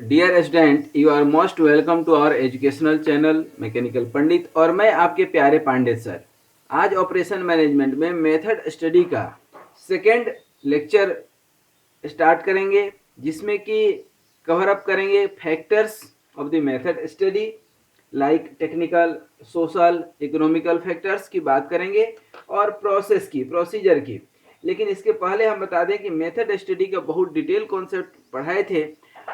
Dear student, you are most welcome to our educational channel mechanical Pandit और मैं आपके प्यारे पांडे सर। आज ऑपरेशन मैनेजमेंट में मेथड स्टडी का सेकेंड लेक्चर स्टार्ट करेंगे, जिसमें कि कवर अप करेंगे factors of the method study like technical, social, economical factors की बात करेंगे और प्रोसेस की, प्रोसीजर की। लेकिन इसके पहले हम बता दें कि मेथड स्टडी का बहुत डिटेल कॉन्सेप्ट पढ़ाए थे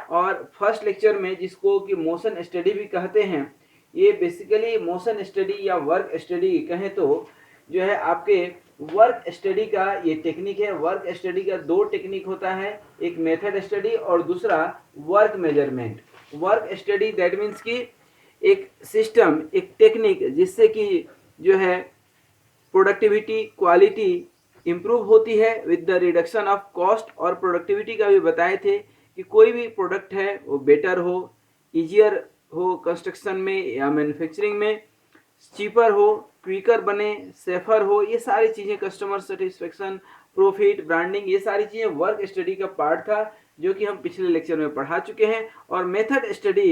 और फर्स्ट लेक्चर में, जिसको कि मोशन स्टडी भी कहते हैं, ये बेसिकली मोशन स्टडी या वर्क स्टडी कहें तो जो है आपके वर्क स्टडी का ये टेक्निक है। वर्क स्टडी का दो टेक्निक होता है, एक मेथड स्टडी और दूसरा work measurement. Work study that means कि एक सिस्टम, एक टेक्निक जिससे कि जो है प्रोडक्टिविटी, क्वालिटी इम्प्रूव होती है with the reduction of cost. और प्रोडक्टिविटी का भी बताए थे कि कोई भी प्रोडक्ट है वो बेटर हो, ईजियर हो कंस्ट्रक्शन में या मैन्युफैक्चरिंग में, चीपर हो, क्विकर बने, सेफर हो, ये सारी चीज़ें, कस्टमर सेटिस्फेक्शन, प्रॉफिट, ब्रांडिंग, ये सारी चीज़ें वर्क स्टडी का पार्ट था, जो कि हम पिछले लेक्चर में पढ़ा चुके हैं। और मेथड स्टडी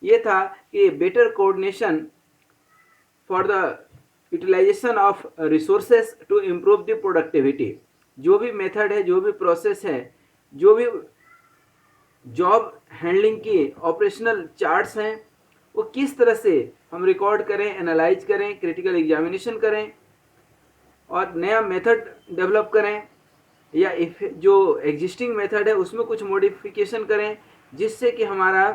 ये था कि better coordination for the utilization of resources to improve the productivity. जो भी मेथड है, जो भी प्रोसेस है, जो भी जॉब हैंडलिंग की ऑपरेशनल चार्ट्स हैं, वो किस तरह से हम रिकॉर्ड करें, एनालाइज करें, क्रिटिकल एग्जामिनेशन करें और नया मेथड डेवलप करें, या जो एग्जिस्टिंग मेथड है उसमें कुछ मॉडिफिकेशन करें, जिससे कि हमारा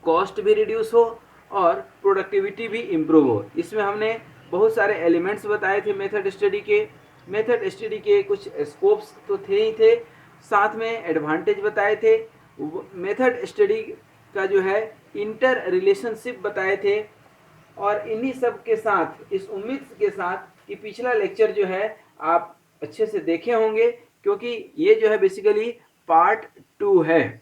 कॉस्ट भी रिड्यूस हो और प्रोडक्टिविटी भी इम्प्रूव हो। इसमें हमने बहुत सारे एलिमेंट्स बताए थे मेथड स्टडी के। मेथड स्टडी के कुछ स्कोप्स तो थे ही थे, साथ में एडवांटेज बताए थे। मेथड स्टडी का जो है इंटर रिलेशनशिप बताए थे। और इन्हीं सब के साथ, इस उम्मीद के साथ कि पिछला लेक्चर जो है आप अच्छे से देखे होंगे, क्योंकि ये जो है बेसिकली पार्ट 2 है।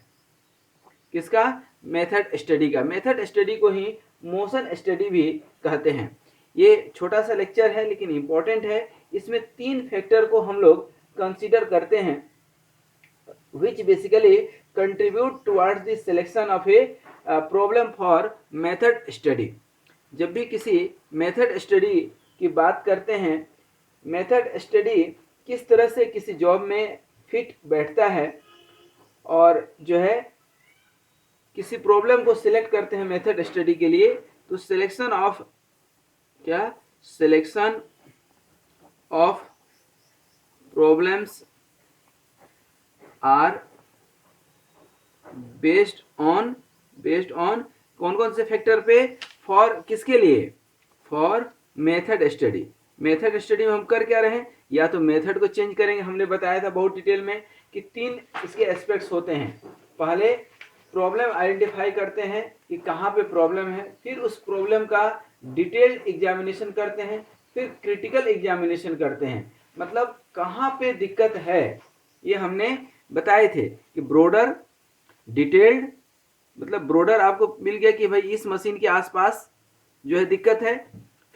किसका? मेथड स्टडी का। मेथड स्टडी को ही मोशन स्टडी भी कहते हैं। ये छोटा सा लेक्चर है लेकिन इम्पोर्टेंट है। इसमें 3 फैक्टर को हम लोग कंसीडर करते हैं, which basically contribute towards the selection of a problem for method study। जब भी किसी मेथड स्टडी की बात करते हैं, मेथड स्टडी किस तरह से किसी जॉब में फिट बैठता है और जो है किसी प्रॉब्लम को सिलेक्ट करते हैं मेथड स्टडी के लिए, तो सिलेक्शन ऑफ क्या? Selection of problems are based on कौन कौन से फैक्टर पे? फॉर किसके लिए? For method study. Method study में हम कर क्या रहे हैं? या तो मेथड को चेंज करेंगे, हमने बताया था बहुत डिटेल में कि 3 इसके एस्पेक्ट्स होते हैं। पहले प्रॉब्लम आइडेंटिफाई करते हैं कि कहाँ पे प्रॉब्लम है, फिर उस प्रॉब्लम का डिटेल्ड एग्जामिनेशन करते हैं, फिर क्रिटिकल एग्जामिनेशन करते हैं, मतलब कहाँ पे दिक्कत है ये हमने बताए थे कि ब्रोडर, डिटेल्ड, मतलब ब्रोडर आपको मिल गया कि भाई इस मशीन के आसपास जो है दिक्कत है,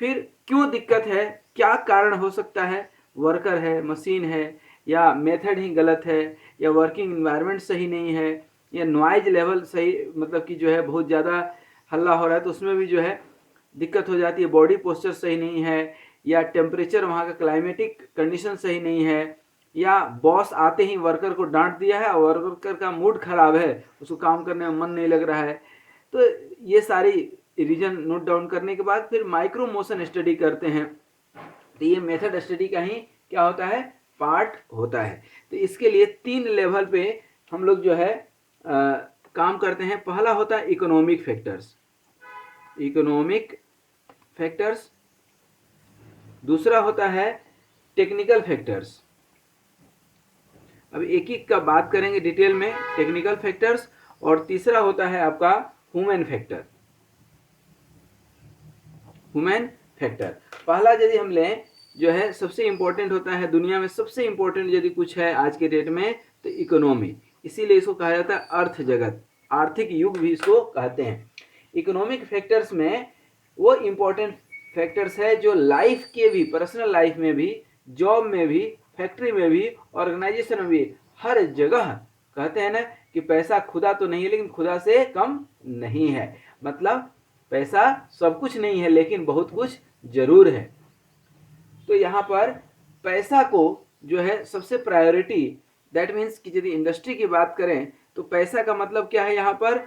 फिर क्यों दिक्कत है, क्या कारण हो सकता है, वर्कर है, मशीन है, या मेथड ही गलत है, या वर्किंग इन्वायरमेंट सही नहीं है, या नॉइज लेवल सही, मतलब कि जो है बहुत ज़्यादा हल्ला हो रहा है तो उसमें भी जो है दिक्कत हो जाती है, बॉडी पोस्चर सही नहीं है, या टेम्परेचर, वहाँ का क्लाइमेटिक कंडीशन सही नहीं है, या बॉस आते ही वर्कर को डांट दिया है और वर्कर का मूड खराब है, उसको काम करने में मन नहीं लग रहा है। तो ये सारी रीजन नोट डाउन करने के बाद फिर माइक्रो मोशन स्टडी करते हैं। तो ये मेथड स्टडी का ही क्या होता है? पार्ट होता है। तो इसके लिए 3 लेवल पे हम लोग जो है काम करते हैं। पहला होता है इकोनॉमिक फैक्टर्स, दूसरा होता है टेक्निकल फैक्टर्स। अब एक एक का बात करेंगे डिटेल में, टेक्निकल फैक्टर्स। और तीसरा होता है आपका ह्यूमन फैक्टर। पहला यदि हम लें, जो है सबसे इंपॉर्टेंट होता है, दुनिया में सबसे इंपॉर्टेंट यदि कुछ है आज के डेट में तो इकोनॉमी। इसीलिए इसको कहा जाता है अर्थ जगत, आर्थिक युग भी इसको कहते हैं। इकोनॉमिक फैक्टर्स में वो इंपॉर्टेंट फैक्टर्स है जो लाइफ के भी, पर्सनल लाइफ में भी, जॉब में भी, फैक्ट्री में भी, ऑर्गेनाइजेशन में भी, हर जगह कहते हैं ना कि पैसा खुदा तो नहीं है लेकिन खुदा से कम नहीं है। मतलब पैसा सब कुछ नहीं है लेकिन बहुत कुछ जरूर है। तो यहाँ पर पैसा को जो है सबसे प्रायोरिटी, दैट मीन्स कि यदि इंडस्ट्री की बात करें तो पैसा का मतलब क्या है, यहाँ पर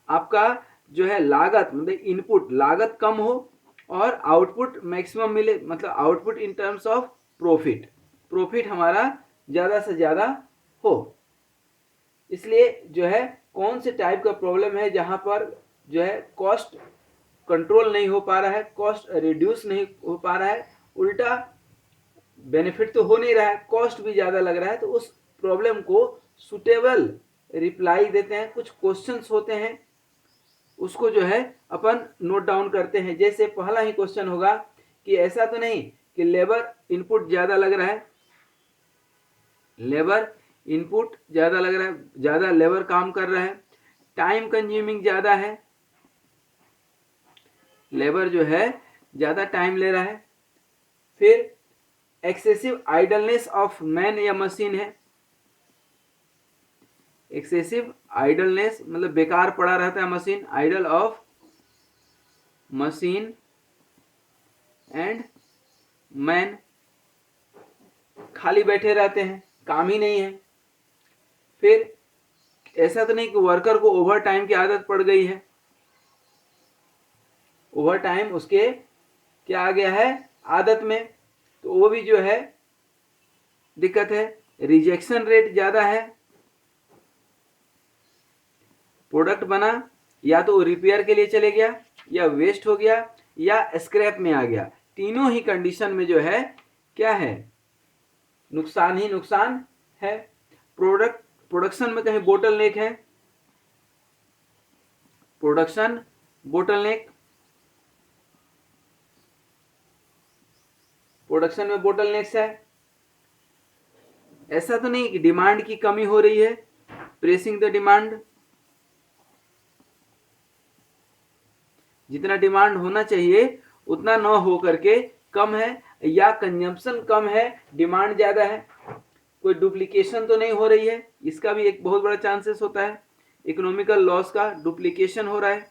आपका जो है लागत, मतलब इनपुट लागत कम हो और आउटपुट मैक्सिमम मिले, मतलब output in terms of profit, profit हमारा ज़्यादा से ज़्यादा हो। इसलिए जो है कौन से टाइप का प्रॉब्लम है जहाँ पर जो है कॉस्ट कंट्रोल नहीं हो पा रहा है, कॉस्ट रिड्यूस नहीं हो पा रहा है, उल्टा बेनिफिट तो हो नहीं रहा है, कॉस्ट भी ज़्यादा लग रहा है, तो उस प्रॉब्लम को सुटेबल रिप्लाई देते हैं। कुछ क्वेश्चंस होते हैं उसको जो है अपन नोट डाउन करते हैं। जैसे पहला ही क्वेश्चन होगा कि ऐसा तो नहीं कि लेबर इनपुट ज़्यादा लग रहा है, लेबर इनपुट ज़्यादा लग रहा है, ज़्यादा लेबर काम कर रहा है, टाइम कंज्यूमिंग ज़्यादा है, लेबर जो है ज़्यादा टाइम ले रहा है, फिर एक्सेसिव आइडलनेस ऑफ मैन या मशीन है, एक्सेसिव आइडलनेस मतलब बेकार पड़ा रहता है machine, idle of machine and man, खाली बैठे रहते हैं, काम ही नहीं है। फिर ऐसा तो नहीं कि वर्कर को ओवर टाइम की आदत पड़ गई है, ओवर टाइम उसके क्या आ गया है आदत में, तो वो भी जो है दिक्कत है। रिजेक्शन रेट ज़्यादा है, प्रोडक्ट बना या तो रिपेयर के लिए चले गया या वेस्ट हो गया या स्क्रैप में आ गया, तीनों ही कंडीशन में जो है क्या है नुकसान ही नुकसान है। प्रोडक्शन में कहीं बोटलनेक है, प्रोडक्शन बोटलनेक, प्रोडक्शन में बोटलनेक्स है। ऐसा तो नहीं कि डिमांड की कमी हो रही है, प्रेसिंग द डिमांड, जितना डिमांड होना चाहिए उतना न हो करके कम है, या कंजम्पशन कम है डिमांड ज़्यादा है, कोई डुप्लीकेशन तो नहीं हो रही है, इसका भी एक बहुत बड़ा चांसेस होता है, इकोनॉमिकल लॉस का डुप्लीकेशन हो रहा है।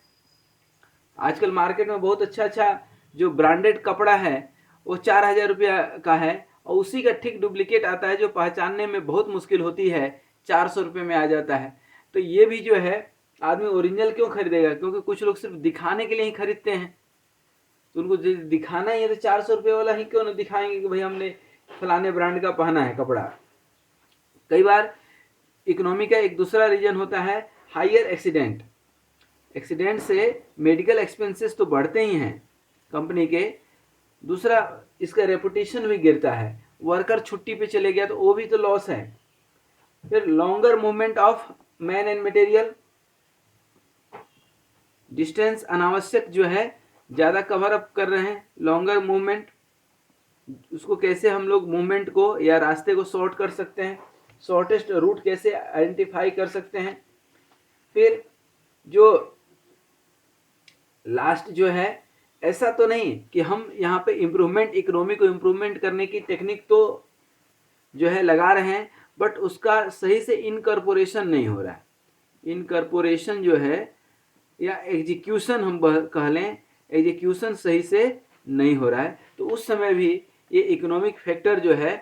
आजकल मार्केट में बहुत अच्छा अच्छा जो ब्रांडेड कपड़ा है वो 4,000 रुपया का है और उसी का ठीक डुप्लीकेट आता है जो पहचानने में बहुत मुश्किल होती है, 400 रुपये में आ जाता है। तो ये भी जो है आदमी ओरिजिनल क्यों खरीदेगा, क्योंकि कुछ लोग सिर्फ दिखाने के लिए ही खरीदते हैं, तो उनको दिखाना ही है तो 400 रुपये वाला ही क्यों ना दिखाएंगे कि भाई हमने फलाने ब्रांड का पहना है कपड़ा। कई बार इकोनॉमी का एक दूसरा रीजन होता है हायर एक्सीडेंट, एक्सीडेंट से मेडिकल एक्सपेंसेस तो बढ़ते ही हैं कंपनी के, दूसरा इसका रेपुटेशन भी गिरता है, वर्कर छुट्टी पे चले गया तो वो भी तो लॉस है। फिर longer movement of man and material, distance अनावश्यक जो है ज़्यादा कवर अप कर रहे हैं, लॉन्गर मूवमेंट, उसको कैसे हम लोग मूवमेंट को या रास्ते को शॉर्ट कर सकते हैं, शॉर्टेस्ट रूट कैसे आइडेंटिफाई कर सकते हैं। फिर जो लास्ट जो है, ऐसा तो नहीं कि हम यहाँ पे इम्प्रूवमेंट, इकोनॉमी को इम्प्रूवमेंट करने की टेक्निक तो जो है लगा रहे हैं बट उसका सही से इनकॉर्पोरेशन नहीं हो रहा है, इनकॉर्पोरेशन जो है या एग्जीक्यूशन हम कह लें, एग्जीक्यूशन सही से नहीं हो रहा है। तो उस समय भी ये इकोनॉमिक फैक्टर जो है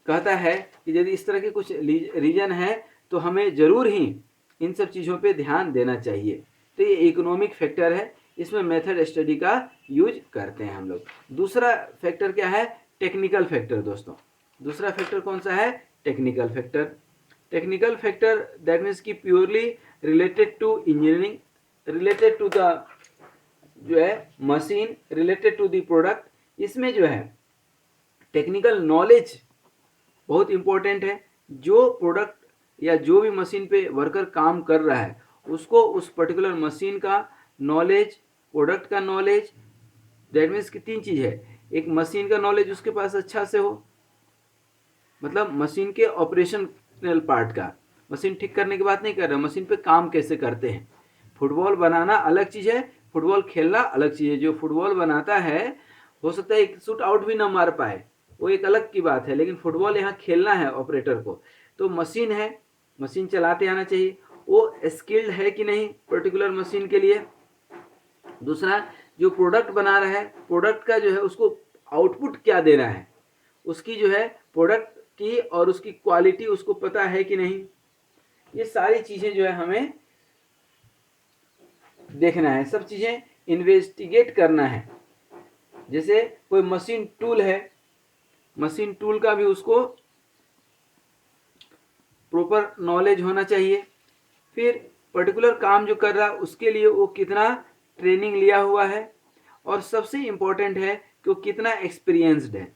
कहता है कि यदि इस तरह के कुछ रीजन है तो हमें ज़रूर ही इन सब चीज़ों पे ध्यान देना चाहिए। तो ये इकोनॉमिक फैक्टर है, इसमें मेथड स्टडी का यूज करते हैं हम लोग। दूसरा फैक्टर क्या है, टेक्निकल फैक्टर। दोस्तों दूसरा फैक्टर कौन सा है, technical factor. Technical factor that means कि purely related to engineering, related to the जो है machine, related to the product. इसमें जो है टेक्निकल नॉलेज बहुत इम्पोर्टेंट है। जो प्रोडक्ट या जो भी मशीन पे वर्कर काम कर रहा है उसको उस पर्टिकुलर मशीन का नॉलेज, प्रोडक्ट का नॉलेज, दैट मीन्स कि तीन चीज़ है, एक मशीन का नॉलेज उसके पास अच्छा से हो, मतलब मशीन के ऑपरेशनल पार्ट का, मशीन ठीक करने की बात नहीं कर रहा, मशीन पे काम कैसे करते हैं। फुटबॉल बनाना अलग चीज़ है, फुटबॉल खेलना अलग चीज़ है। जो फुटबॉल बनाता है हो सकता है एक शूट आउट भी ना मार पाए, वो एक अलग की बात है, लेकिन फुटबॉल यहाँ खेलना है ऑपरेटर को। तो मशीन है, मशीन चलाते आना चाहिए, वो स्किल्ड है कि नहीं पर्टिकुलर मशीन के लिए। दूसरा, जो प्रोडक्ट बना रहा है, प्रोडक्ट का जो है उसको आउटपुट क्या देना है, उसकी जो है प्रोडक्ट की और उसकी क्वालिटी उसको पता है कि नहीं। ये सारी चीज़ें जो है हमें देखना है, सब चीज़ें इन्वेस्टिगेट करना है। जैसे कोई मशीन टूल है, मशीन टूल का भी उसको प्रॉपर नॉलेज होना चाहिए। फिर पर्टिकुलर काम जो कर रहा है उसके लिए वो कितना ट्रेनिंग लिया हुआ है, और सबसे इम्पोर्टेंट है कि वो कितना एक्सपीरियंस्ड है।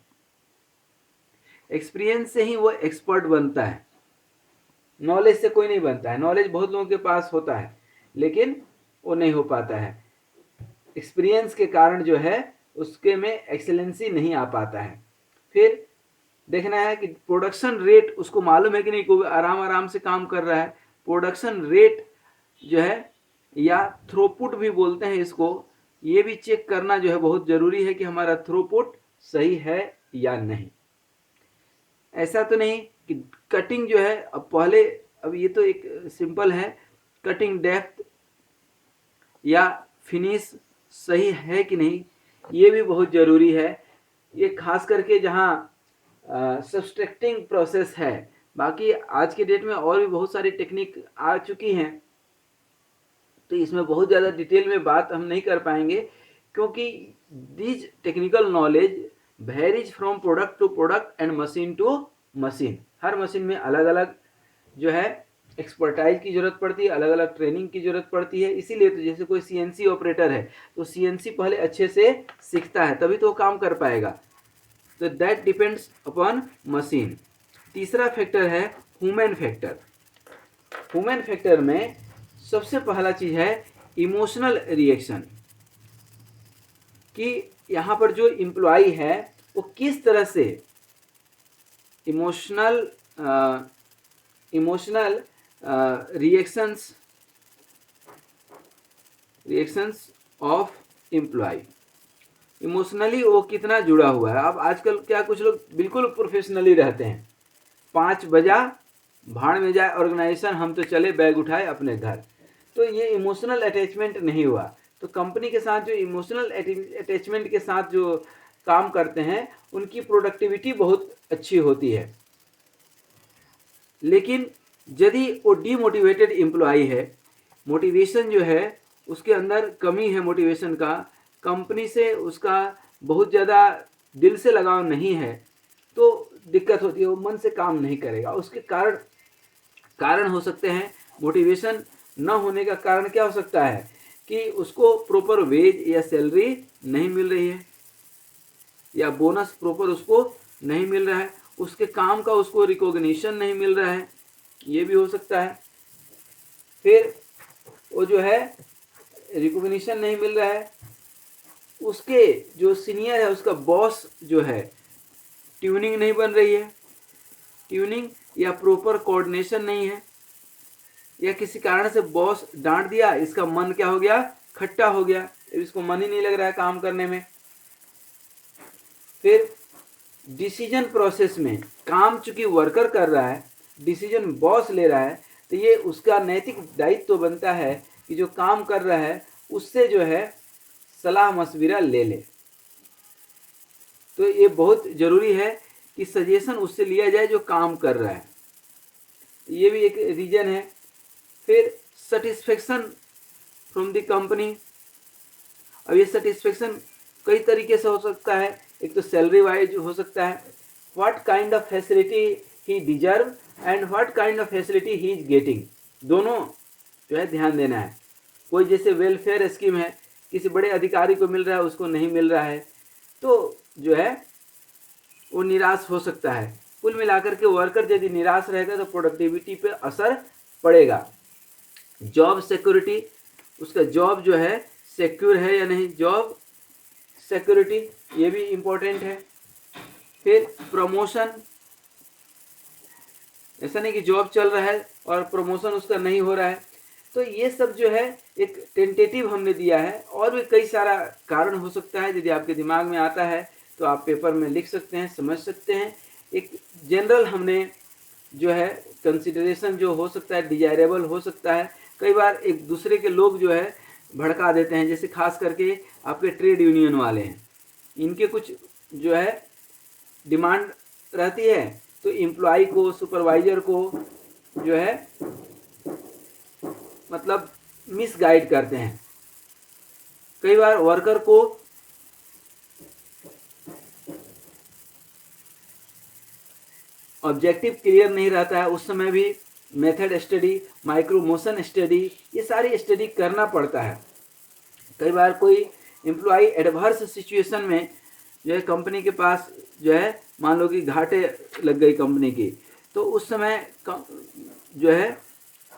एक्सपीरियंस से ही वो एक्सपर्ट बनता है, नॉलेज से कोई नहीं बनता है। नॉलेज बहुत लोगों के पास होता है लेकिन वो नहीं हो पाता है, एक्सपीरियंस के कारण जो है उसके में एक्सेलेंसी नहीं आ पाता है। फिर देखना है कि प्रोडक्शन रेट उसको मालूम है कि नहीं, कोई आराम आराम से काम कर रहा है। प्रोडक्शन रेट जो है, या थ्रोपुट भी बोलते हैं इसको, ये भी चेक करना जो है बहुत ज़रूरी है कि हमारा थ्रोपुट सही है या नहीं। ऐसा तो नहीं कि कटिंग जो है, अब ये तो एक सिंपल है, कटिंग डेप्थ या फिनिश सही है कि नहीं, ये भी बहुत ज़रूरी है। ये खास करके जहाँ सब्सट्रैक्टिंग प्रोसेस है। बाकी आज के डेट में और भी बहुत सारी टेक्निक आ चुकी हैं, तो इसमें बहुत ज़्यादा डिटेल में बात हम नहीं कर पाएंगे, क्योंकि this technical knowledge varies from product to product and machine to machine. हर मशीन में अलग अलग जो है एक्सपर्टाइज की ज़रूरत पड़ती है, अलग अलग ट्रेनिंग की ज़रूरत पड़ती है। इसीलिए तो जैसे कोई सीएनसी ऑपरेटर है तो सीएनसी पहले अच्छे से सीखता है तभी तो वो काम कर पाएगा। तो दैट डिपेंड्स अपॉन मशीन। तीसरा फैक्टर है ह्यूमन फैक्टर। ह्यूमन फैक्टर में सबसे पहला चीज़ है इमोशनल रिएक्शन, कि यहाँ पर जो एम्प्लॉई है वो किस तरह से emotional reactions of employ, emotionally वो कितना जुड़ा हुआ है। अब आजकल क्या कुछ लोग बिल्कुल प्रोफेशनली रहते हैं, 5 बजा भाड़ में जाए ऑर्गेनाइजेशन, हम तो चले बैग उठाए अपने घर। तो ये इमोशनल अटैचमेंट नहीं हुआ। तो कंपनी के साथ जो इमोशनल अटैचमेंट के साथ जो काम करते हैं उनकी प्रोडक्टिविटी बहुत अच्छी होती है। लेकिन यदि वो डीमोटिवेटेड एम्प्लॉई है, मोटिवेशन जो है उसके अंदर कमी है, मोटिवेशन का, कंपनी से उसका बहुत ज़्यादा दिल से लगाव नहीं है, तो दिक्कत होती है, वो मन से काम नहीं करेगा। उसके कारण हो सकते हैं। मोटिवेशन न होने का कारण क्या हो सकता है कि उसको प्रॉपर वेज या सैलरी नहीं मिल रही है, या बोनस प्रॉपर उसको नहीं मिल रहा है, उसके काम का उसको रिकॉग्निशन नहीं मिल रहा है, ये भी हो सकता है। फिर वो जो है रिकॉग्निशन नहीं मिल रहा है, उसके जो सीनियर है उसका बॉस जो है ट्यूनिंग नहीं बन रही है, ट्यूनिंग या प्रॉपर कोऑर्डिनेशन नहीं है, या किसी कारण से बॉस डांट दिया, इसका मन क्या हो गया, खट्टा हो गया, इसको मन ही नहीं लग रहा है काम करने में। फिर डिसीजन प्रोसेस में काम चूंकि वर्कर कर रहा है, डिसीजन बॉस ले रहा है, तो ये उसका नैतिक दायित्व तो बनता है कि जो काम कर रहा है उससे जो है सलाह मशविरा ले ले। तो ये बहुत ज़रूरी है कि सजेशन उससे लिया जाए जो काम कर रहा है, ये भी एक रीजन है। फिर सेटिस्फेक्शन फ्रॉम द कंपनी। अब ये सेटिस्फेक्शन कई तरीके से हो सकता है, एक तो सैलरी वाइज हो सकता है, what kind of facility he deserve and what kind of facility he is getting, दोनों जो है ध्यान देना है। कोई जैसे वेलफेयर स्कीम है, किसी बड़े अधिकारी को मिल रहा है उसको नहीं मिल रहा है, तो जो है वो निराश हो सकता है। कुल मिलाकर के वर्कर यदि निराश रहेगा तो प्रोडक्टिविटी पे असर पड़ेगा। जॉब सिक्योरिटी, उसका जॉब जो है सिक्योर है या नहीं, जॉब सिक्योरिटी ये भी इम्पोर्टेंट है। फिर प्रमोशन, ऐसा नहीं कि जॉब चल रहा है और प्रमोशन उसका नहीं हो रहा है, तो ये सब जो है एक टेंटेटिव हमने दिया है, और भी कई सारा कारण हो सकता है। यदि आपके दिमाग में आता है तो आप पेपर में लिख सकते हैं, समझ सकते हैं। एक जनरल हमने जो है कंसिडरेशन जो हो सकता है डिजायरेबल हो सकता है। कई बार एक दूसरे के लोग जो है भड़का देते हैं, जैसे खास करके आपके ट्रेड यूनियन वाले हैं, इनके कुछ जो है डिमांड रहती है, तो एम्प्लॉय को, सुपरवाइजर को जो है मतलब मिसगाइड करते हैं। कई बार वर्कर को ऑब्जेक्टिव क्लियर नहीं रहता है, उस समय भी method study, micro motion study, ये सारी स्टडी करना पड़ता है। कई बार कोई एम्प्लॉय एडवर्स सिचुएशन में जो है कंपनी के पास जो है मान लो कि घाटे लग गई कंपनी की, तो उस समय जो है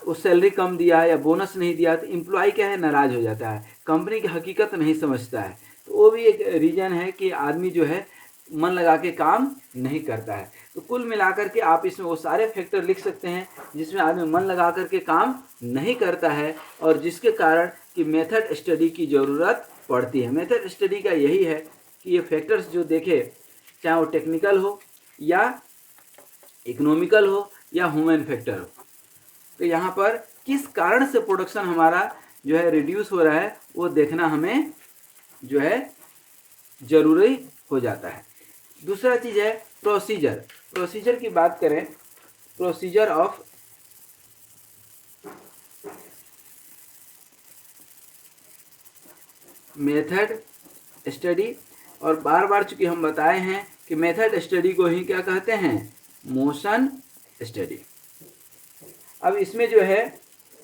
वो सैलरी कम दिया या बोनस नहीं दिया, तो एम्प्लॉय क्या है नाराज़ हो जाता है, कंपनी की हकीकत नहीं समझता है। तो वो भी एक रीज़न है कि आदमी जो है मन लगा के काम नहीं करता है। तो कुल मिलाकर के आप इसमें वो सारे फैक्टर लिख सकते हैं जिसमें आदमी मन लगा कर के काम नहीं करता है और जिसके कारण कि मेथड स्टडी की ज़रूरत पड़ती है। मेथड स्टडी का यही है कि ये फैक्टर्स जो देखे, चाहे वो टेक्निकल हो या इकोनॉमिकल हो या ह्यूमन फैक्टर हो, तो यहाँ पर किस कारण से प्रोडक्शन हमारा जो है रिड्यूस हो रहा है वो देखना हमें जो है ज़रूरी हो जाता है। दूसरा चीज़ है प्रोसीजर। प्रोसीजर की बात करें, प्रोसीजर ऑफ मेथड स्टडी, और बार बार चूंकि हम बताए हैं कि मेथड स्टडी को ही क्या कहते हैं, मोशन स्टडी। अब इसमें जो है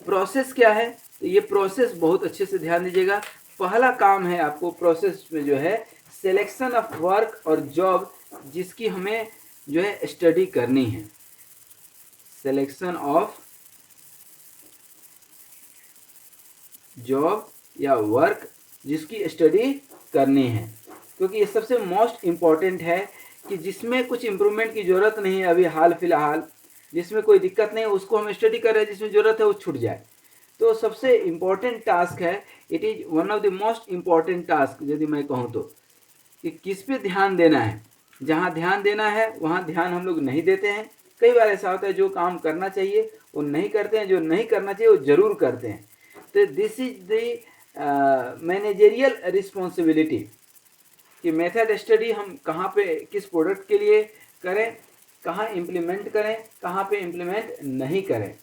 प्रोसेस क्या है, तो ये प्रोसेस बहुत अच्छे से ध्यान दीजिएगा। पहला काम है आपको प्रोसेस में जो है सिलेक्शन ऑफ वर्क और जॉब, जिसकी हमें जो है स्टडी करनी है। सिलेक्शन ऑफ जॉब या वर्क जिसकी स्टडी करनी है, क्योंकि ये सबसे मोस्ट इम्पॉर्टेंट है कि जिसमें कुछ इम्प्रूवमेंट की ज़रूरत नहीं है अभी हाल फिलहाल, जिसमें कोई दिक्कत नहीं है उसको हम स्टडी कर रहे हैं, जिसमें ज़रूरत है वो छूट जाए। तो सबसे इम्पॉर्टेंट टास्क है, it is one of the most important task यदि मैं कहूँ तो, कि किस पे ध्यान देना है। जहाँ ध्यान देना है वहाँ ध्यान हम लोग नहीं देते हैं। कई बार ऐसा होता है जो काम करना चाहिए वो नहीं करते हैं, जो नहीं करना चाहिए वो ज़रूर करते हैं। तो this is the managerial responsibility कि मेथड स्टडी हम कहाँ पे किस प्रोडक्ट के लिए करें, कहाँ इम्प्लीमेंट करें, कहाँ पे इम्प्लीमेंट नहीं करें।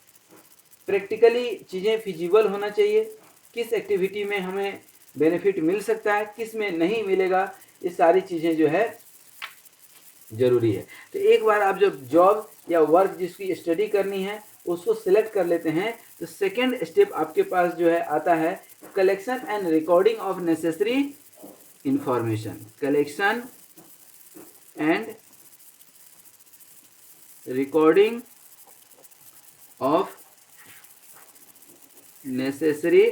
प्रैक्टिकली चीज़ें फिजिबल होना चाहिए, किस एक्टिविटी में हमें बेनिफिट मिल सकता है, किस में नहीं मिलेगा, ये सारी चीज़ें जो है ज़रूरी है। तो एक बार आप जब जॉब या वर्क जिसकी स्टडी करनी है उसको सिलेक्ट कर लेते हैं, तो सेकेंड स्टेप आपके पास जो है आता है collection and recording of necessary information. Collection and recording of necessary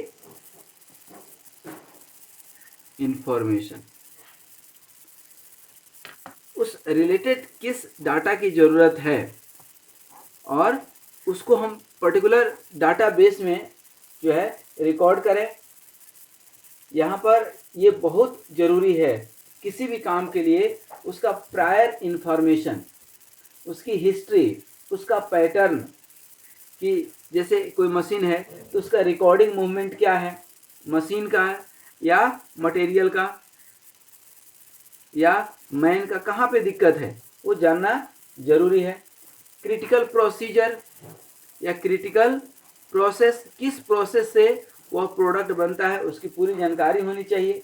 information. उस रिलेटेड किस डाटा की ज़रूरत है और उसको हम पर्टिकुलर डाटाबेस में जो है रिकॉर्ड करें। यहाँ पर ये बहुत ज़रूरी है किसी भी काम के लिए, उसका प्रायर इन्फॉर्मेशन, उसकी हिस्ट्री, उसका पैटर्न, कि जैसे कोई मशीन है तो उसका रिकॉर्डिंग मूवमेंट क्या है, मशीन का या मटेरियल का या मैन का, कहाँ पे दिक्कत है वो जानना ज़रूरी है। क्रिटिकल प्रोसीजर या क्रिटिकल प्रोसेस, किस प्रोसेस से वह प्रोडक्ट बनता है उसकी पूरी जानकारी होनी चाहिए।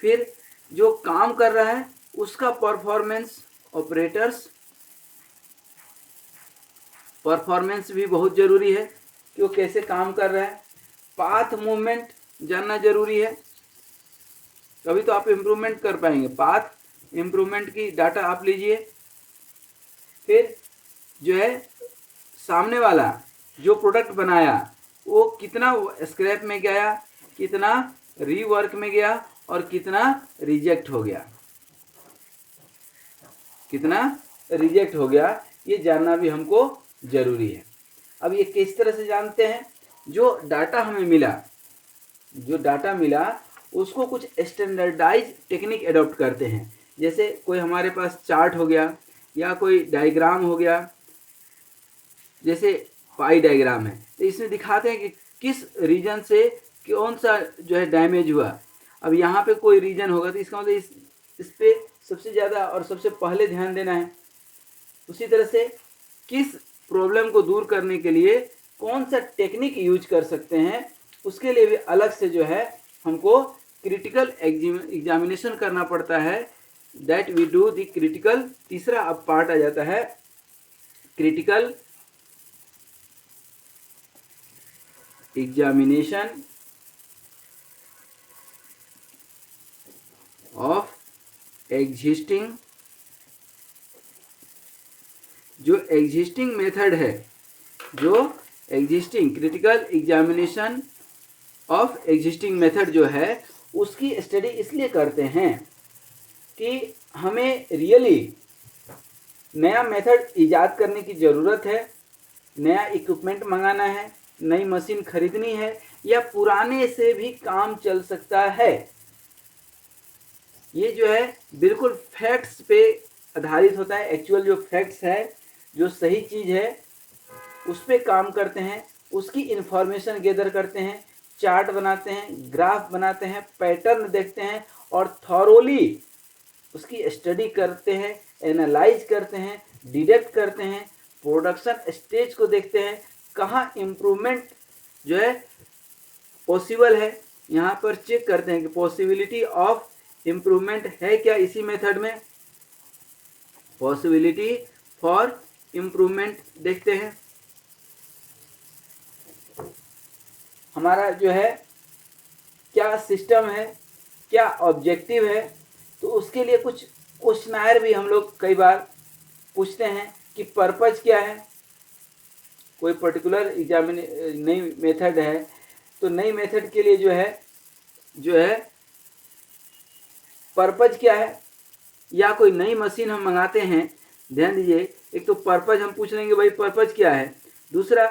फिर जो काम कर रहा है उसका परफॉर्मेंस, ऑपरेटर्स परफॉर्मेंस भी बहुत ज़रूरी है कि वो कैसे काम कर रहा है। पाथ मूवमेंट जानना ज़रूरी है, तभी तो आप इम्प्रूवमेंट कर पाएंगे। पाथ इम्प्रूवमेंट की डाटा आप लीजिए। फिर जो है सामने वाला जो प्रोडक्ट बनाया वो कितना स्क्रैप में गया, कितना रीवर्क में गया और कितना रिजेक्ट हो गया, कितना रिजेक्ट हो गया, ये जानना भी हमको ज़रूरी है। अब ये किस तरह से जानते हैं, जो डाटा हमें मिला, जो डाटा मिला उसको कुछ स्टैंडर्डाइज टेक्निक एडॉप्ट करते हैं। जैसे कोई हमारे पास चार्ट हो गया या कोई डायग्राम हो गया जैसे पाई डायग्राम है, तो इसमें दिखाते हैं कि किस रीजन से कौन सा जो है डैमेज हुआ। अब यहाँ पे कोई रीजन होगा तो इसका मतलब इस पे सबसे ज़्यादा और सबसे पहले ध्यान देना है। उसी तरह से किस प्रॉब्लम को दूर करने के लिए कौन सा टेक्निक यूज कर सकते हैं, उसके लिए भी अलग से जो है हमको क्रिटिकल एग्जामिनेशन करना पड़ता है। That we do the critical, तीसरा अब पार्ट आ जाता है क्रिटिकल एग्जामिनेशन ऑफ एग्जिस्टिंग, जो एग्जिस्टिंग मेथड है, जो existing critical examination of existing method जो है उसकी स्टडी इसलिए करते हैं कि हमें रियली नया मेथड ईजाद करने की ज़रूरत है, नया इक्विपमेंट मंगाना है, नई मशीन खरीदनी है, या पुराने से भी काम चल सकता है। ये जो है बिल्कुल फैक्ट्स पे आधारित होता है। एक्चुअल जो फैक्ट्स है, जो सही चीज़ है, उस पर काम करते हैं, उसकी इंफॉर्मेशन गैदर करते हैं, चार्ट बनाते हैं, ग्राफ बनाते हैं, पैटर्न देखते हैं और थॉरोली उसकी स्टडी करते हैं, एनालाइज करते हैं, डिडक्ट करते हैं, प्रोडक्शन स्टेज को देखते हैं, कहाँ इम्प्रूवमेंट जो है पॉसिबल है, यहाँ पर चेक करते हैं कि पॉसिबिलिटी ऑफ इम्प्रूवमेंट है क्या इसी मेथड में, पॉसिबिलिटी फॉर इम्प्रूवमेंट देखते हैं। हमारा जो है क्या सिस्टम है, क्या ऑब्जेक्टिव है, तो उसके लिए कुछ क्वेश्चनायर भी हम लोग कई बार पूछते हैं कि पर्पज क्या है। कोई पर्टिकुलर नई मेथड है, तो नई मेथड के लिए जो है पर्पज क्या है, या कोई नई मशीन हम मंगाते हैं। ध्यान दीजिए, एक तो पर्पज हम पूछ लेंगे, भाई पर्पज क्या है। दूसरा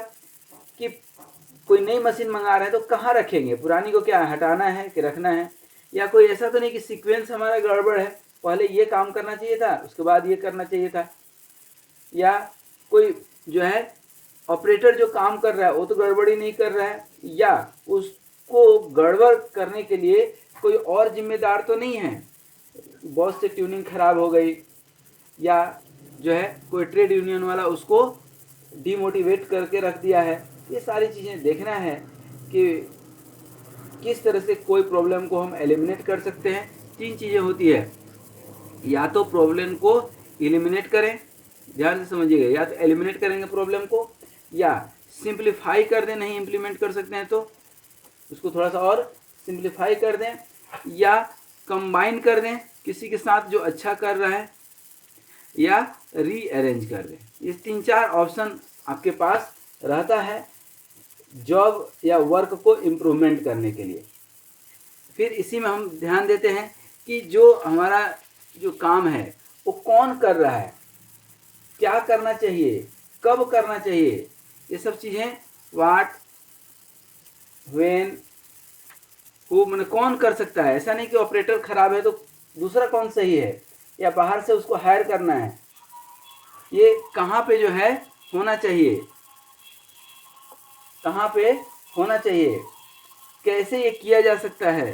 कि कोई नई मशीन मंगा रहे हैं तो कहाँ रखेंगे, पुरानी को क्या हटाना है कि रखना है, या कोई ऐसा तो नहीं कि सीक्वेंस हमारा गड़बड़ है, पहले ये काम करना चाहिए था उसके बाद ये करना चाहिए था, या कोई जो है ऑपरेटर जो काम कर रहा है वो तो गड़बड़ी नहीं कर रहा है, या उसको गड़बड़ करने के लिए कोई और जिम्मेदार तो नहीं है, बॉस से ट्यूनिंग खराब हो गई, या जो है कोई ट्रेड यूनियन वाला उसको डिमोटिवेट करके रख दिया है। ये सारी चीज़ें देखना है कि किस तरह से कोई प्रॉब्लम को हम एलिमिनेट कर सकते हैं। तीन चीज़ें होती है, या तो प्रॉब्लम को एलिमिनेट करें, ध्यान से समझिएगा, या तो एलिमिनेट करेंगे प्रॉब्लम को, या सिंप्लीफाई कर दें, नहीं इम्प्लीमेंट कर सकते हैं तो उसको थोड़ा सा और सिंप्लीफाई कर दें, या कंबाइन कर दें किसी के साथ जो अच्छा कर रहा है, या रीअरेंज कर दें। ये तीन चार ऑप्शन आपके पास रहता है जॉब या वर्क को इम्प्रूवमेंट करने के लिए। फिर इसी में हम ध्यान देते हैं कि जो हमारा जो काम है वो कौन कर रहा है, क्या करना चाहिए, कब करना चाहिए, ये सब चीज़ें व्हाट, व्हेन, हु, मैंने कौन कर सकता है। ऐसा नहीं कि ऑपरेटर खराब है तो दूसरा कौन सही है, या बाहर से उसको हायर करना है, ये कहाँ पे जो है होना चाहिए, कहाँ पे होना चाहिए, कैसे ये किया जा सकता है,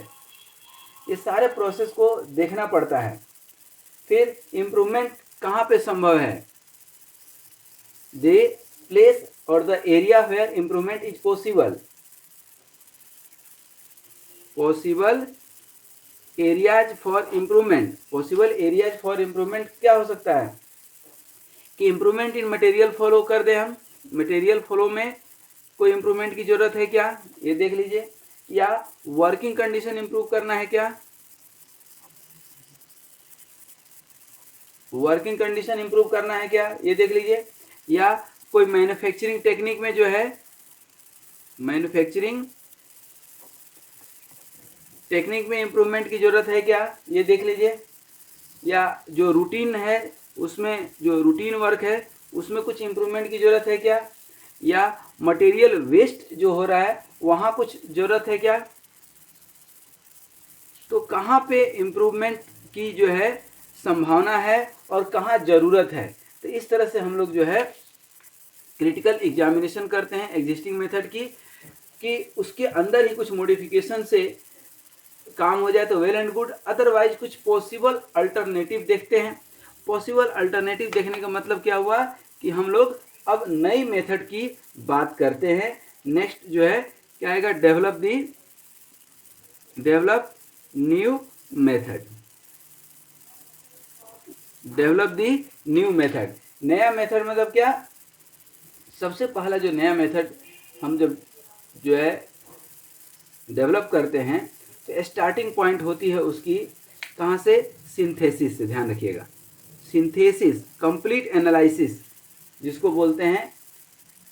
ये सारे प्रोसेस को देखना पड़ता है। फिर इम्प्रूवमेंट कहाँ पे संभव है, द प्लेस और the area where improvement is possible, possible areas for improvement. Possible areas for improvement क्या हो सकता है कि इम्प्रूवमेंट इन मटेरियल फ्लो कर दें हम, मटेरियल फ्लो में कोई इम्प्रूवमेंट की ज़रूरत है क्या, ये देख लीजिए, या वर्किंग कंडीशन इम्प्रूव करना है क्या, वर्किंग कंडीशन इम्प्रूव करना है क्या, ये देख लीजिए, या कोई मैन्युफैक्चरिंग टेक्निक में जो है मैन्युफैक्चरिंग टेक्निक में इम्प्रूवमेंट की ज़रूरत है क्या, ये देख लीजिए, या जो रूटीन है उसमें, जो रूटीन वर्क है उसमें कुछ इम्प्रूवमेंट की ज़रूरत है क्या, या मटेरियल वेस्ट जो हो रहा है वहाँ कुछ ज़रूरत है क्या, तो कहाँ पे इम्प्रूवमेंट की जो है संभावना है और कहाँ ज़रूरत है। तो इस तरह से हम लोग जो है क्रिटिकल एग्जामिनेशन करते हैं एग्जिस्टिंग मेथड की, कि उसके अंदर ही कुछ मॉडिफिकेशन से काम हो जाए तो वेल एंड गुड, अदरवाइज कुछ पॉसिबल अल्टरनेटिव देखते हैं। पॉसिबल अल्टरनेटिव देखने का मतलब क्या हुआ कि हम लोग अब नई मेथड की बात करते हैं। नेक्स्ट जो है क्या आएगा, develop new method. Develop the new method, नया मेथड मतलब क्या, सबसे पहला जो नया मेथड हम जब जो है डेवलप करते हैं तो स्टार्टिंग पॉइंट होती है उसकी कहाँ से, सिंथेसिस से। ध्यान रखिएगा, सिंथेसिस, कंप्लीट एनालिसिस जिसको बोलते हैं,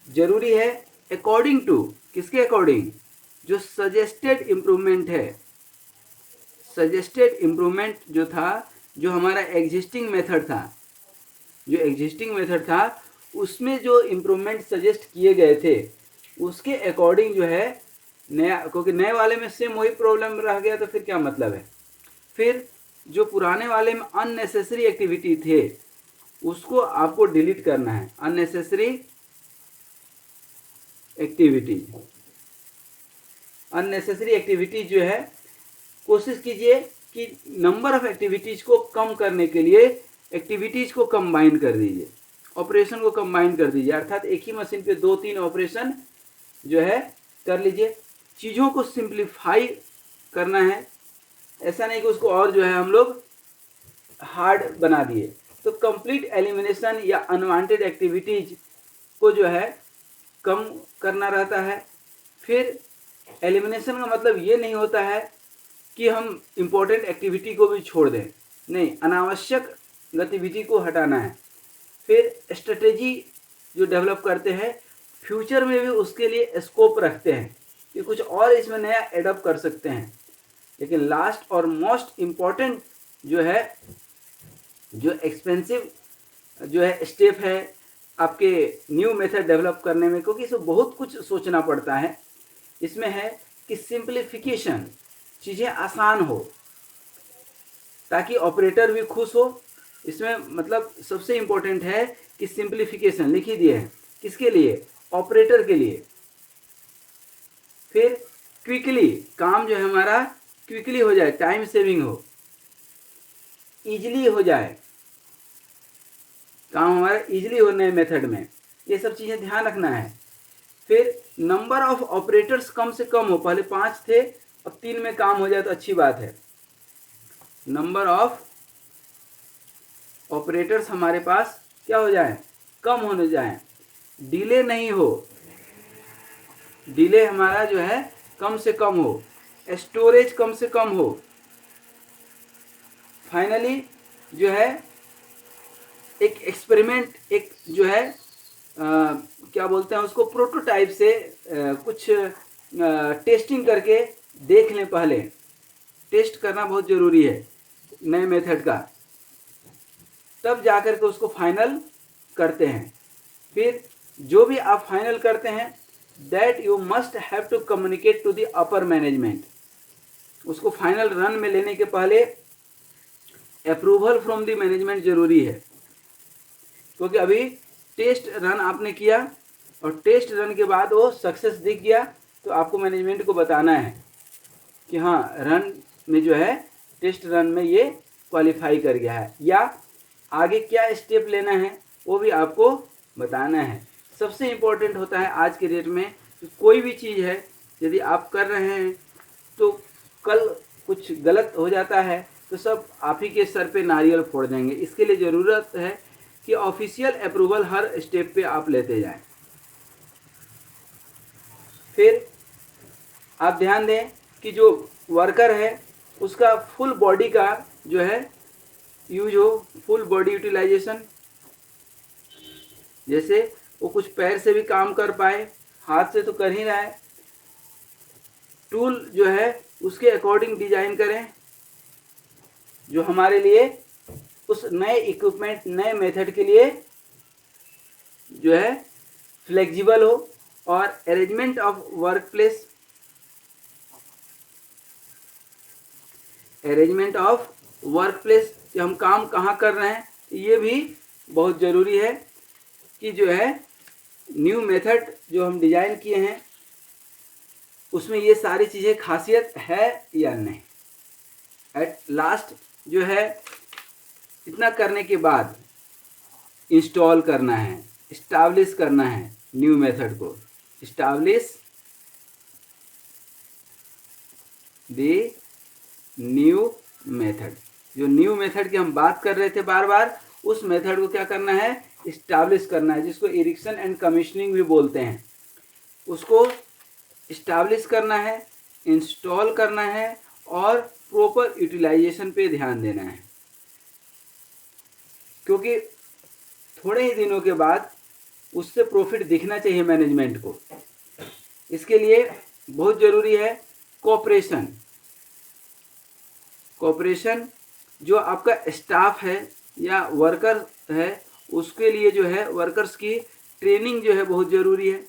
जरूरी है अकॉर्डिंग टू, किसके अकॉर्डिंग, जो सजेस्टेड इम्प्रूवमेंट है। सजेस्टेड इम्प्रूवमेंट जो था, जो हमारा एग्जिस्टिंग मेथड था, जो एग्जिस्टिंग मेथड था उसमें जो इम्प्रूवमेंट सजेस्ट किए गए थे उसके अकॉर्डिंग जो है नया, क्योंकि नए वाले में सेम वही प्रॉब्लम रह गया तो फिर क्या मतलब है। फिर जो पुराने वाले में अननेसेसरी एक्टिविटी थे उसको आपको डिलीट करना है। अननेसेसरी एक्टिविटीज, अननेसेसरी एक्टिविटीज जो है कोशिश कीजिए कि नंबर ऑफ एक्टिविटीज को कम करने के लिए एक्टिविटीज को कंबाइन कर दीजिए, ऑपरेशन को कंबाइन कर दीजिए, अर्थात एक ही मशीन पे 2-3 ऑपरेशन जो है कर लीजिए। चीज़ों को सिंप्लीफाई करना है, ऐसा नहीं कि उसको और जो है हम लोग हार्ड बना दिए। तो कंप्लीट एलिमिनेशन या अनवांटेड एक्टिविटीज को जो है कम करना रहता है। फिर एलिमिनेशन का मतलब ये नहीं होता है कि हम इम्पोर्टेंट एक्टिविटी को भी छोड़ दें, नहीं, अनावश्यक गतिविधि को हटाना है। फिर स्ट्रेटेजी जो डेवलप करते हैं, फ्यूचर में भी उसके लिए स्कोप रखते हैं कि कुछ और इसमें नया एडप्ट कर सकते हैं। लेकिन लास्ट और मोस्ट इम्पॉर्टेंट जो है, जो एक्सपेंसिव जो है स्टेप है आपके न्यू मेथड डेवलप करने में, क्योंकि इसमें बहुत कुछ सोचना पड़ता है, इसमें है कि सिंप्लीफिकेशन, चीज़ें आसान हो ताकि ऑपरेटर भी खुश हो। इसमें मतलब सबसे इम्पोर्टेंट है कि सिंप्लीफिकेशन लिख ही दिए हैं, किसके लिए, ऑपरेटर के लिए। फिर क्विकली, काम जो है हमारा क्विकली हो जाए, टाइम सेविंग हो, इजीली हो जाए, काम हमारा इजीली हो नए मेथड में, ये सब चीज़ें ध्यान रखना है। फिर नंबर ऑफ ऑपरेटर्स कम से कम हो, पहले 5 थे अब 3 में काम हो जाए तो अच्छी बात है। नंबर ऑफ ऑपरेटर्स हमारे पास क्या हो जाए, कम होने जाए, डिले नहीं हो, डिले हमारा जो है कम से कम हो, स्टोरेज कम से कम हो। फाइनली जो है एक एक्सपेरिमेंट, एक जो है क्या बोलते हैं उसको, प्रोटोटाइप से कुछ टेस्टिंग करके देख लें। पहले टेस्ट करना बहुत ज़रूरी है नए मेथड का, तब जाकर के उसको फाइनल करते हैं। फिर जो भी आप फाइनल करते हैं, that you must have to communicate to the upper management. उसको फाइनल रन में लेने के पहले अप्रूवल फ्रॉम द मैनेजमेंट जरूरी है, क्योंकि अभी टेस्ट रन आपने किया और टेस्ट रन के बाद वो सक्सेस दिख गया तो आपको मैनेजमेंट को बताना है कि हाँ रन में जो है, टेस्ट रन में ये क्वालिफाई कर गया है, या आगे क्या स्टेप लेना है वो भी आपको बताना है। सबसे इम्पोर्टेंट होता है आज के डेट में कि कोई भी चीज़ है यदि आप कर रहे हैं तो कल कुछ गलत हो जाता है तो सब आप ही के सर पे नारियल फोड़ देंगे। इसके लिए ज़रूरत है कि ऑफिशियल अप्रूवल हर स्टेप पे आप लेते जाएं। फिर आप ध्यान दें कि जो वर्कर है उसका फुल बॉडी का जो है यूज हो, फुल बॉडी यूटिलाइजेशन, जैसे वो कुछ पैर से भी काम कर पाए, हाथ से तो कर ही रहा है। टूल जो है उसके अकॉर्डिंग डिजाइन करें जो हमारे लिए उस नए इक्विपमेंट, नए मेथड के लिए जो है फ्लेक्सिबल हो। और arrangement of work place, arrangement of work place कि हम काम कहाँ कर रहे हैं, ये भी बहुत ज़रूरी है कि जो है न्यू मेथड जो हम डिजाइन किए हैं उसमें ये सारी चीज़ें खासियत है या नहीं। एट लास्ट जो है इतना करने के बाद इंस्टॉल करना है, इस्टाब्लिश करना है न्यू मेथड को। इस्टाब्लिश द न्यू मेथड, जो न्यू मेथड की हम बात कर रहे थे बार बार, उस मेथड को क्या करना है, इस्टाब्लिश करना है, जिसको इरिक्शन एंड कमीशनिंग भी बोलते हैं। उसको इस्टाब्लिश करना है, इंस्टॉल करना है और प्रॉपर यूटिलाइजेशन पे ध्यान देना है, क्योंकि थोड़े ही दिनों के बाद उससे प्रॉफिट दिखना चाहिए मैनेजमेंट को। इसके लिए बहुत ज़रूरी है कोऑपरेशन। कोऑपरेशन जो आपका स्टाफ है या वर्कर है, उसके लिए जो है वर्कर्स की ट्रेनिंग जो है बहुत ज़रूरी है।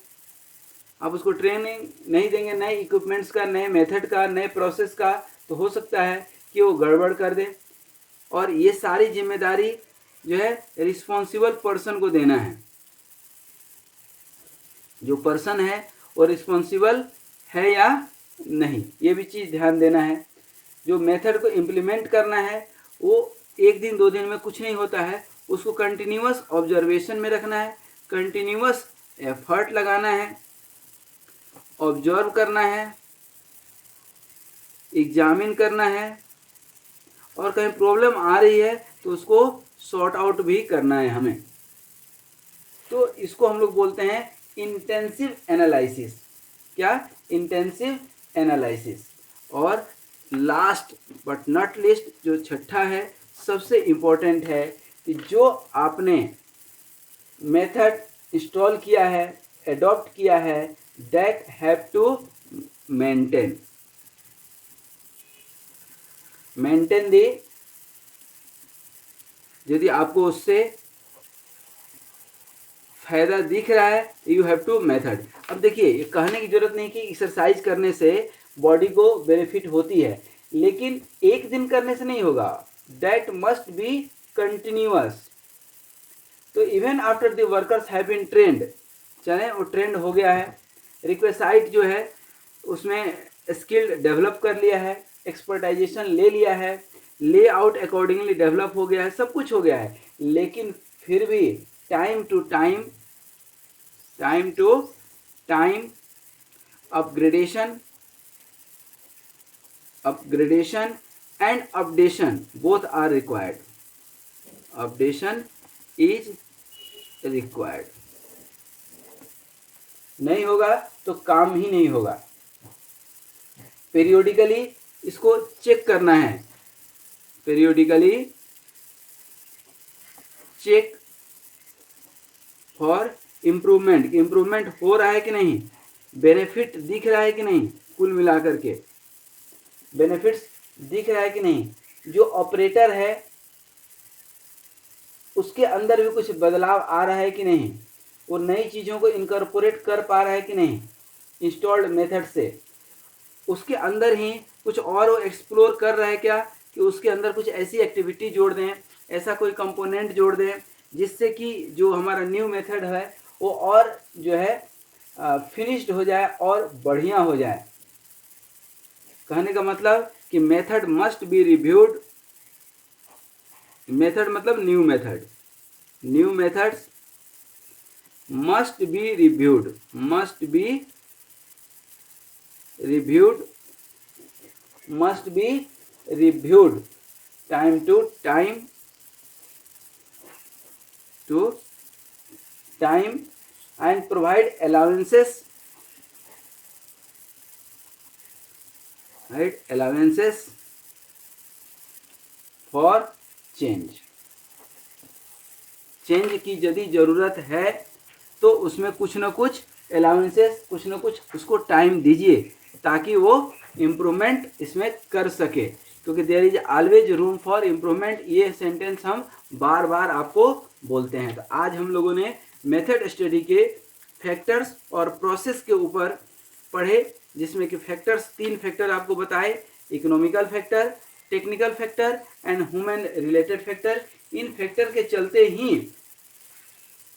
आप उसको ट्रेनिंग नहीं देंगे नए इक्विपमेंट्स का, नए मेथड का, नए प्रोसेस का, तो हो सकता है कि वो गड़बड़ कर दे। और ये सारी जिम्मेदारी जो है रिस्पॉन्सिबल पर्सन को देना है। जो पर्सन है वो रिस्पॉन्सिबल है या नहीं, ये भी चीज़ ध्यान देना है। जो मेथड को इम्प्लीमेंट करना है वो एक दिन दो दिन में कुछ नहीं होता है, उसको कंटिन्यूअस ऑब्जर्वेशन में रखना है, कंटिन्यूअस एफर्ट लगाना है, ऑब्जर्व करना है, एग्जामिन करना है, और कहीं प्रॉब्लम आ रही है तो उसको सॉर्ट आउट भी करना है हमें। तो इसको हम लोग बोलते हैं इंटेंसिव एनालिसिस। क्या? Intensive analysis. और लास्ट बट नॉट लिस्ट जो छठा है, सबसे इम्पोर्टेंट है कि जो आपने मेथड इंस्टॉल किया है, एडॉप्ट किया है, that have to maintain the. यदि आपको उससे फायदा दिख रहा है, यू हैव टू मेथड। अब देखिए, ये कहने की जरूरत नहीं कि एक्सरसाइज करने से बॉडी को बेनिफिट होती है, लेकिन एक दिन करने से नहीं होगा, दैट मस्ट बी कंटिन्यूअस। तो even after the workers have been trained, चले वो ट्रेंड हो गया है, रिक्वेसाइट जो है उसमें स्किल डेवलप कर लिया है, एक्सपर्टाइजेशन ले लिया है, लेआउट अकॉर्डिंगली डेवलप हो गया है, सब कुछ हो गया है, लेकिन फिर भी time to time upgradation and updation both are required. Updation is required. नहीं होगा तो काम ही नहीं होगा। पेरियोडिकली इसको चेक करना है, पेरियोडिकली चेक फॉर इम्प्रूवमेंट। इम्प्रूवमेंट हो रहा है कि नहीं, बेनिफिट दिख रहा है कि नहीं, कुल मिलाकर के बेनिफिट्स दिख रहा है कि नहीं, जो ऑपरेटर है उसके अंदर भी कुछ बदलाव आ रहा है कि नहीं, वो नई चीज़ों को इनकॉर्पोरेट कर पा रहा है कि नहीं इंस्टॉल्ड मेथड से, उसके अंदर ही कुछ और वो एक्सप्लोर कर रहा है क्या, कि उसके अंदर कुछ ऐसी एक्टिविटी जोड़ दें, ऐसा कोई कंपोनेंट जोड़ दें जिससे कि जो हमारा न्यू मेथड है वो और जो है फिनिश्ड हो जाए और बढ़िया हो जाए। कहने का मतलब कि method must be reviewed. Method मतलब new method, new methods must be reviewed, must be reviewed, must be reviewed time to time and provide allowances, right, allowances for change। Change की यदि ज़रूरत है तो उसमें कुछ ना कुछ अलाउंसेस, कुछ ना कुछ उसको टाइम दीजिए ताकि वो इम्प्रूवमेंट इसमें कर सके, क्योंकि there is always room for improvement. ये सेंटेंस हम बार बार आपको बोलते हैं। तो आज हम लोगों ने मेथड स्टडी के फैक्टर्स और प्रोसेस के ऊपर पढ़े, जिसमें कि फैक्टर्स, 3 फैक्टर आपको बताए, economical factor, technical factor and human related factor. In factor के चलते ही,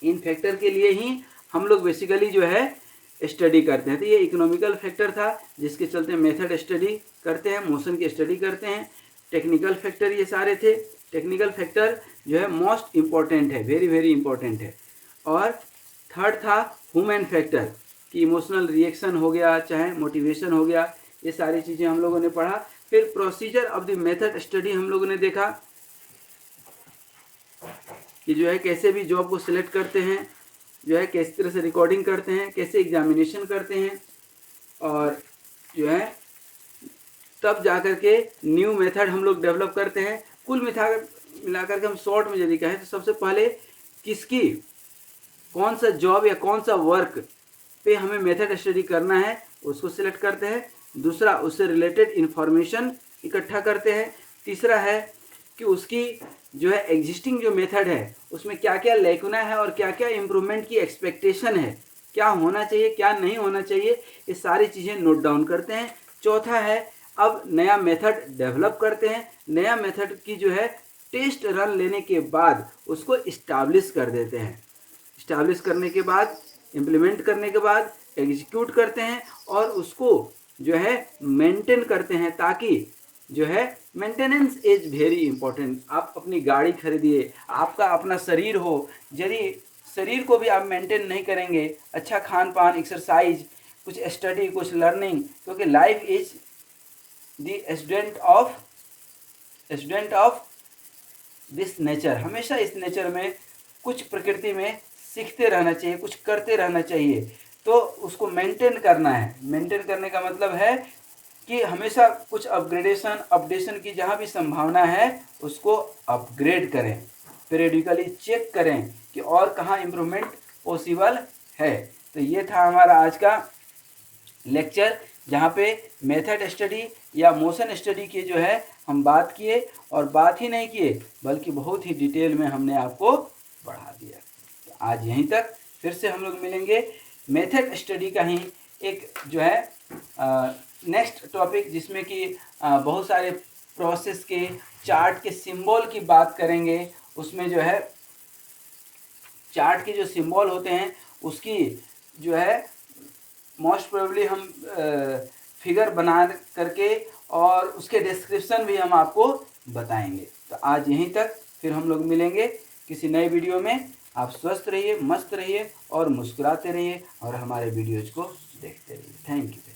इन फैक्टर के लिए ही हम लोग बेसिकली जो है स्टडी करते हैं। तो ये इकोनॉमिकल फैक्टर था जिसके चलते मेथड स्टडी करते हैं, मोशन की स्टडी करते हैं। टेक्निकल फैक्टर ये सारे थे। टेक्निकल फैक्टर जो है मोस्ट इम्पॉर्टेंट है, वेरी वेरी इंपॉर्टेंट है। और थर्ड था ह्यूमन फैक्टर कि इमोशनल रिएक्शन हो गया, चाहे मोटिवेशन हो गया, ये सारी चीज़ें हम लोगों ने पढ़ा। फिर procedure of the method study हम लोगों ने देखा कि जो है कैसे भी जॉब को सिलेक्ट करते हैं, जो है किस तरह से रिकॉर्डिंग करते हैं, कैसे एग्जामिनेशन करते हैं, और जो है तब जाकर के न्यू मेथड हम लोग डेवलप करते हैं। कुल मिलाकर के हम शॉर्ट में यदि कहें तो सबसे पहले किसकी कौन सा जॉब या कौन सा वर्क पे हमें मेथड स्टडी करना है उसको सिलेक्ट करते हैं। दूसरा, उससे रिलेटेड इंफॉर्मेशन इकट्ठा करते हैं। तीसरा है कि उसकी जो है एग्जिस्टिंग जो मेथड है उसमें क्या क्या लैकुना है और क्या क्या इम्प्रूवमेंट की एक्सपेक्टेशन है, क्या होना चाहिए क्या नहीं होना चाहिए, ये सारी चीज़ें नोट डाउन करते हैं। चौथा है अब नया मेथड डेवलप करते हैं। नया मेथड की जो है टेस्ट रन लेने के बाद उसको इस्टाब्लिश कर देते हैं। इस्टाब्लिश करने के बाद, इम्प्लीमेंट करने के बाद एग्जीक्यूट करते हैं और उसको जो है मेंटेन करते हैं, ताकि जो है मेंटेनेंस इज वेरी इंपॉर्टेंट। आप अपनी गाड़ी खरीदिए, आपका अपना शरीर हो, यदि शरीर को भी आप मेंटेन नहीं करेंगे, अच्छा खान पान, एक्सरसाइज, कुछ स्टडी, कुछ लर्निंग, क्योंकि life is the student of this nature. हमेशा इस नेचर में कुछ प्रकृति में सीखते रहना चाहिए, कुछ करते रहना चाहिए, तो उसको मेंटेन करना है। मेंटेन करने का मतलब है कि हमेशा कुछ अपडेशन की जहाँ भी संभावना है उसको अपग्रेड करें, पीरियडिकली चेक करें कि और कहाँ इम्प्रूवमेंट पॉसिबल है। तो ये था हमारा आज का लेक्चर, जहाँ पे मेथड स्टडी या मोशन स्टडी की जो है हम बात किए, और बात ही नहीं किए बल्कि बहुत ही डिटेल में हमने आपको पढ़ा दिया। तो आज यहीं तक, फिर से हम लोग मिलेंगे मेथड स्टडी का ही एक जो है नेक्स्ट टॉपिक, जिसमें कि बहुत सारे प्रोसेस के, चार्ट के सिंबल की बात करेंगे। उसमें जो है चार्ट के जो सिंबल होते हैं उसकी जो है मोस्ट प्रोबेबली हम फिगर बना करके और उसके डिस्क्रिप्शन भी हम आपको बताएंगे। तो आज यहीं तक, फिर हम लोग मिलेंगे किसी नए वीडियो में। आप स्वस्थ रहिए, मस्त रहिए और मुस्कुराते रहिए और हमारे वीडियोज़ को देखते रहिए। Thank you.